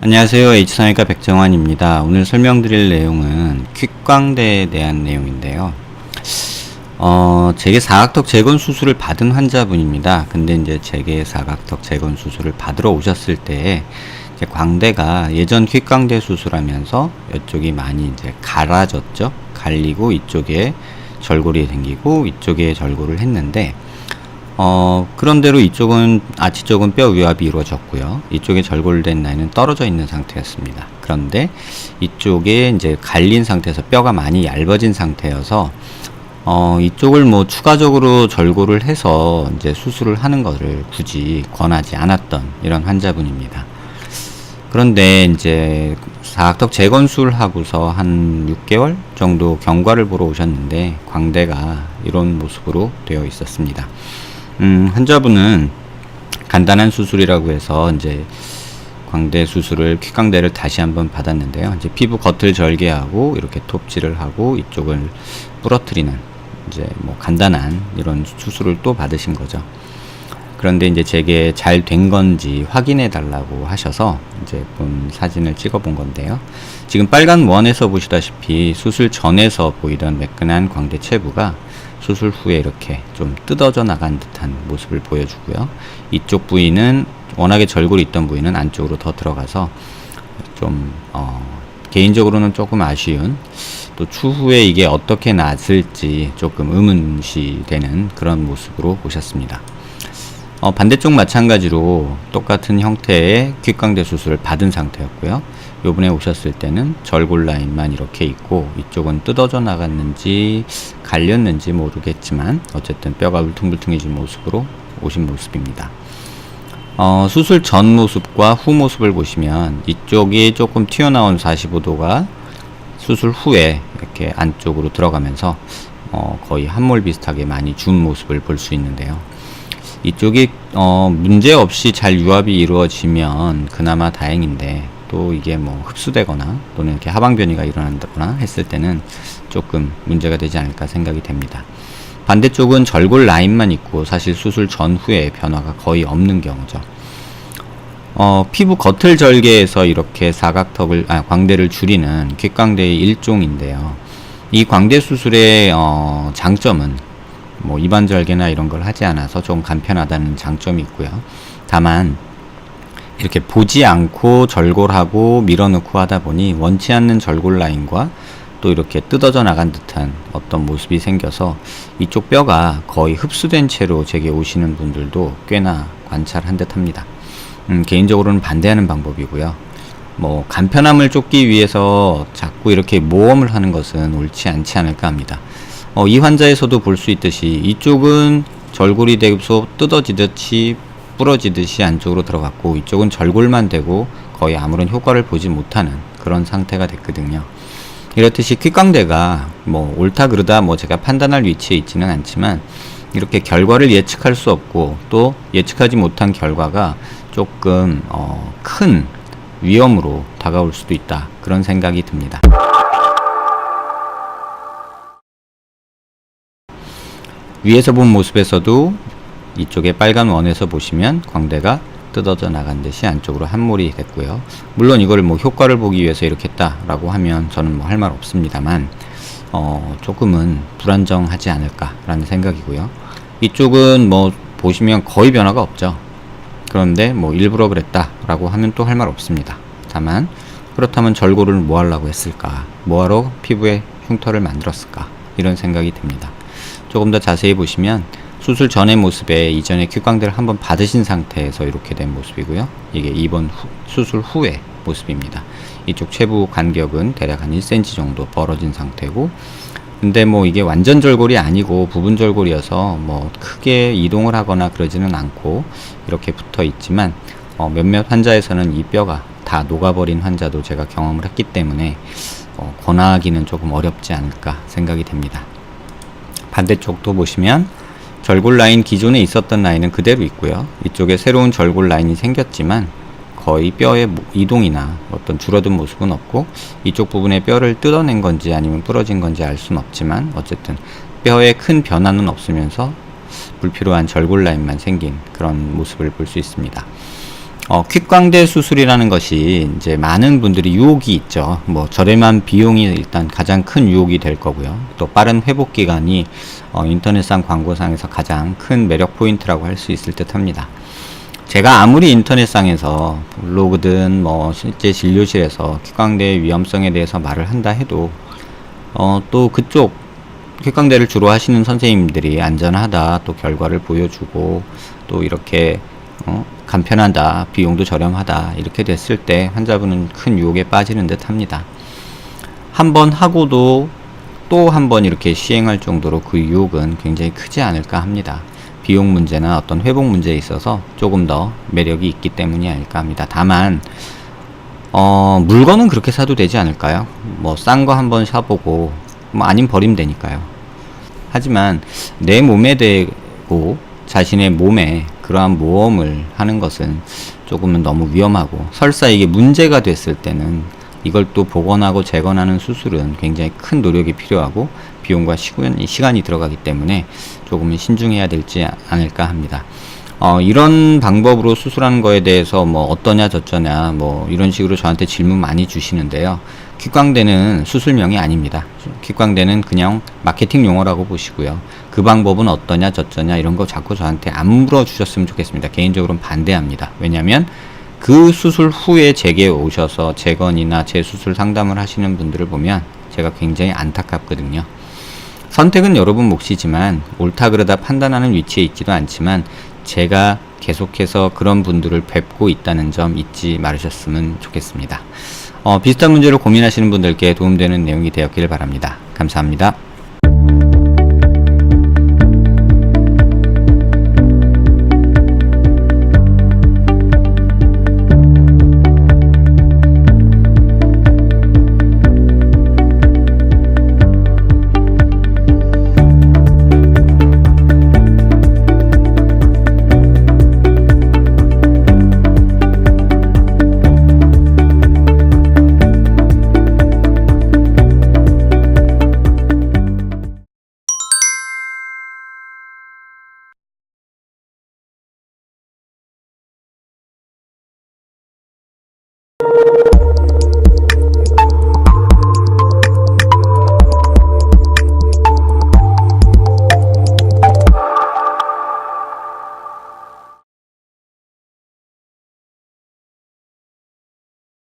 안녕하세요. H성형외과 백정환입니다. 오늘 설명드릴 내용은 퀵광대에 대한 내용인데요. 재계 사각턱 재건 수술을 받은 환자분입니다. 근데 이제 재계 사각턱 재건 수술을 받으러 오셨을 때 이제 광대가 예전 퀵광대 수술하면서 이쪽이 많이 이제 갈라졌죠. 갈리고 이쪽에 절골이 생기고 이쪽에 절골을 했는데 그런대로 이쪽은 아치 쪽은 뼈 위압이 이루어졌고요. 이쪽에 절골된 라인은 떨어져 있는 상태였습니다. 그런데 이쪽에 이제 갈린 상태에서 뼈가 많이 얇아진 상태여서 이쪽을 뭐 추가적으로 절골을 해서 이제 수술을 하는 것을 굳이 권하지 않았던 이런 환자분입니다. 그런데 이제 사각턱 재건술 하고서 한 6개월 정도 경과를 보러 오셨는데 광대가 이런 모습으로 되어 있었습니다. 환자분은 간단한 수술이라고 해서 이제 광대 수술을 퀵광대를 다시 한번 받았는데요. 이제 피부 겉을 절개하고 이렇게 톱질을 하고 이쪽을 부러뜨리는 이제 뭐 간단한 이런 수술을 또 받으신 거죠. 그런데 이제 제게 잘 된 건지 확인해 달라고 하셔서 이제 본 사진을 찍어 본 건데요. 지금 빨간 원에서 보시다시피 수술 전에서 보이던 매끈한 광대 체부가 수술 후에 이렇게 좀 뜯어져 나간 듯한 모습을 보여주고요. 이쪽 부위는 워낙에 절골이 있던 부위는 안쪽으로 더 들어가서 좀 개인적으로는 조금 아쉬운, 또 추후에 이게 어떻게 나았을지 조금 의문시 되는 그런 모습으로 오셨습니다. 반대쪽 마찬가지로 똑같은 형태의 퀵광대 수술을 받은 상태였고요. 요번에 오셨을 때는 절골 라인만 이렇게 있고 이쪽은 뜯어져 나갔는지 갈렸는지 모르겠지만 어쨌든 뼈가 울퉁불퉁해진 모습으로 오신 모습입니다. 수술 전 모습과 후 모습을 보시면 이쪽이 조금 튀어나온 45도가 수술 후에 이렇게 안쪽으로 들어가면서 거의 한몰 비슷하게 많이 준 모습을 볼 수 있는데요. 이쪽이 문제없이 잘 유압이 이루어지면 그나마 다행인데, 또 이게 뭐 흡수되거나 또는 이렇게 하방변이가 일어난다거나 했을 때는 조금 문제가 되지 않을까 생각이 됩니다. 반대쪽은 절골 라인만 있고 사실 수술 전후에 변화가 거의 없는 경우죠. 피부 겉을 절개해서 이렇게 광대를 줄이는 퀵광대의 일종인데요. 이 광대 수술의 장점은 뭐 입안 절개나 이런 걸 하지 않아서 좀 간편하다는 장점이 있고요. 다만 이렇게 보지 않고 절골하고 밀어넣고 하다 보니 원치 않는 절골 라인과 또 이렇게 뜯어져 나간 듯한 어떤 모습이 생겨서 이쪽 뼈가 거의 흡수된 채로 제게 오시는 분들도 꽤나 관찰한 듯 합니다. 개인적으로는 반대하는 방법이고요. 뭐 간편함을 쫓기 위해서 자꾸 이렇게 모험을 하는 것은 옳지 않지 않을까 합니다. 이 환자에서도 볼 수 있듯이 이쪽은 절골이 되고서 뜯어지듯이 부러지듯이 안쪽으로 들어갔고 이쪽은 절골만 되고 거의 아무런 효과를 보지 못하는 그런 상태가 됐거든요. 이렇듯이 퀵광대가 뭐 옳다 그르다 뭐 제가 판단할 위치에 있지는 않지만 이렇게 결과를 예측할 수 없고 또 예측하지 못한 결과가 조금 큰 위험으로 다가올 수도 있다, 그런 생각이 듭니다. 위에서 본 모습에서도 이쪽에 빨간 원에서 보시면 광대가 뜯어져 나간 듯이 안쪽으로 한몰이 됐고요. 물론 이걸 뭐 효과를 보기 위해서 이렇게 했다라고 하면 저는 뭐 할 말 없습니다만 조금은 불안정하지 않을까라는 생각이고요. 이쪽은 뭐 보시면 거의 변화가 없죠. 그런데 뭐 일부러 그랬다라고 하면 또 할 말 없습니다. 다만 그렇다면 절골을 뭐 하려고 했을까? 뭐하러 피부에 흉터를 만들었을까? 이런 생각이 듭니다. 조금 더 자세히 보시면 수술 전의 모습에 이전에 퀵광대를 한번 받으신 상태에서 이렇게 된 모습이고요. 이게 이번 수술 후의 모습입니다. 이쪽 체부 간격은 대략 한 1cm 정도 벌어진 상태고, 근데 뭐 이게 완전 절골이 아니고 부분 절골이어서 뭐 크게 이동을 하거나 그러지는 않고 이렇게 붙어 있지만 몇몇 환자에서는 이 뼈가 다 녹아버린 환자도 제가 경험을 했기 때문에 권하기는 조금 어렵지 않을까 생각이 됩니다. 반대쪽도 보시면 절골 라인, 기존에 있었던 라인은 그대로 있고요. 이쪽에 새로운 절골 라인이 생겼지만 거의 뼈의 이동이나 어떤 줄어든 모습은 없고, 이쪽 부분에 뼈를 뜯어낸 건지 아니면 부러진 건지 알 수는 없지만 어쨌든 뼈에 큰 변화는 없으면서 불필요한 절골 라인만 생긴 그런 모습을 볼 수 있습니다. 퀵광대 수술이라는 것이 이제 많은 분들이 유혹이 있죠. 뭐 저렴한 비용이 일단 가장 큰 유혹이 될 거고요. 또 빠른 회복 기간이 인터넷상 광고상에서 가장 큰 매력 포인트라고 할 수 있을 듯 합니다. 제가 아무리 인터넷상에서 블로그든 뭐 실제 진료실에서 퀵광대의 위험성에 대해서 말을 한다 해도 또 그쪽 퀵광대를 주로 하시는 선생님들이 안전하다, 또 결과를 보여주고, 또 이렇게 간편하다, 비용도 저렴하다 이렇게 됐을 때 환자분은 큰 유혹에 빠지는 듯 합니다. 한번 하고도 또 한 번 이렇게 시행할 정도로 그 유혹은 굉장히 크지 않을까 합니다. 비용 문제나 어떤 회복 문제에 있어서 조금 더 매력이 있기 때문이 아닐까 합니다. 다만 물건은 그렇게 사도 되지 않을까요? 뭐 싼 거 한번 사보고 뭐 아님 버리면 되니까요. 하지만 내 몸에 대고 자신의 몸에 그러한 모험을 하는 것은 조금은 너무 위험하고, 설사 이게 문제가 됐을 때는 이걸 또 복원하고 재건하는 수술은 굉장히 큰 노력이 필요하고 비용과 시간이 들어가기 때문에 조금은 신중해야 되지 않을까 합니다. 이런 방법으로 수술하는 거에 대해서 뭐 어떠냐 저쩌냐 뭐 이런 식으로 저한테 질문 많이 주시는데요. 퀵광대는 수술명이 아닙니다. 퀵광대는 그냥 마케팅 용어라고 보시고요. 그 방법은 어떠냐 저쩌냐 이런 거 자꾸 저한테 안 물어주셨으면 좋겠습니다. 개인적으로는 반대합니다. 왜냐하면 그 수술 후에 제게 오셔서 재건이나 재수술 상담을 하시는 분들을 보면 제가 굉장히 안타깝거든요. 선택은 여러분 몫이지만 옳다 그르다 판단하는 위치에 있지도 않지만 제가 계속해서 그런 분들을 뵙고 있다는 점 잊지 말으셨으면 좋겠습니다. 비슷한 문제로 고민하시는 분들께 도움되는 내용이 되었길 바랍니다. 감사합니다.